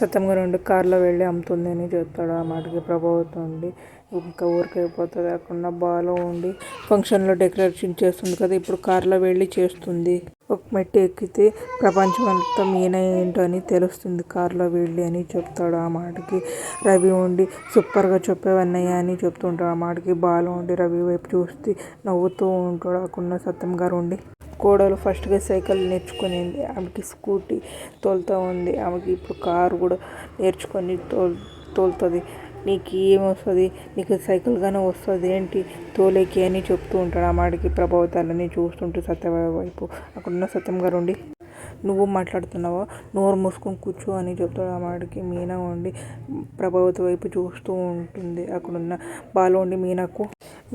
సత్యంగా నుండి కార్లో వెళ్ళి అమ్ముతుంది అని చెప్తాడు. ఆ మాటకి ప్రభావతం ఉండి ఇంకా ఊరికైపోతుంది కాకుండా బాలో ఉండి ఫంక్షన్లో డెకరేషన్ చేస్తుంది కదా, ఇప్పుడు కార్లో వెళ్ళి చేస్తుంది. ఒక మెట్టు ఎక్కితే ప్రపంచం అంతా మీనా ఏంటో అని తెలుస్తుంది కార్లో వెళ్ళి అని చెప్తాడు. ఆ మాటకి రవి ఉండి సూపర్గా చెప్పేవన్నయ్య అని చెప్తుంటాడు. ఆ మాటకి బాలో ఉండి రవి వైపు చూస్తే నవ్వుతూ ఉంటాడు. అక్కడ సత్యం గారు ఉండి కోడలు ఫస్ట్గా సైకిల్ నేర్చుకునింది, ఆమెకి స్కూటీ తోలుతూ ఉంది, ఆమెకి ఇప్పుడు కారు కూడా నేర్చుకొని తోలుతుంది. నీకు ఏమొస్తుంది, నీకు సైకిల్గానే వస్తుంది ఏంటి తోలేకి అని చెప్తూ ఉంటాడు. ఆ మాటకి ప్రభావతాలని చూస్తుంటూ సత్యం వైపు అక్కడున్న సత్యం గారు ఉండి నువ్వు మాట్లాడుతున్నావా, నోరు మూసుకొని కూర్చో అని చెప్తాడు. ఆ మాటకి మీనా ఉండి ప్రభావతి వైపు చూస్తూ ఉంటుంది. అక్కడున్న బాలు ఉండి మీనాకు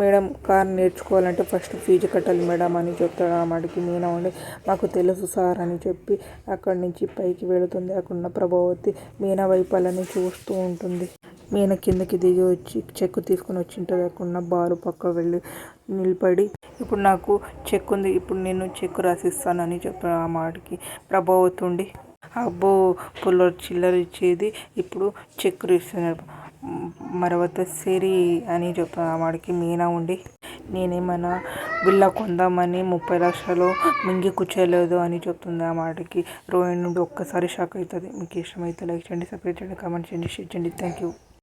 మేడం కార్ నేర్చుకోవాలంటే ఫస్ట్ ఫీజు కట్టాలి మేడం అని చెప్తాడు. ఆ మాటకి మీనా ఉండి మాకు తెలుసు సార్ అని చెప్పి అక్కడి నుంచి పైకి వెళుతుంది. అక్కడున్న ప్రభావతి మీనా వైపు అలానే చూస్తూ ఉంటుంది. మీనా కిందకి దిగి వచ్చి చెక్కు తీసుకుని వచ్చింటుంది. అక్కడున్న బాలు పక్క వెళ్ళి నిలబడి ఇప్పుడు నాకు చెక్ ఉంది, ఇప్పుడు నేను చెక్కు రాసిస్తానని చెప్తాడు. ఆ మాటకి ప్రభావతి ఉండి అబ్బో పుల్ల చిల్లర ఇచ్చేది ఇప్పుడు చెక్కు ఇస్తున్నాడు మరవత సరి అని చెప్తాను. ఆ మాటకి మీనా ఉండి నేనేమైనా బిల్లా కొందామని 30 లక్షలు మింగి కూర్చోలేదు అని చెప్తుంది. ఆ మాటకి రోహిణి నుండి ఒక్కసారి షాక్ అవుతుంది. మీకు ఇష్టమైతే లైక్ చేయండి, సబ్స్క్రైబ్ చేయండి, కామెంట్ చేయండి, షేర్ చేయండి. Thank you.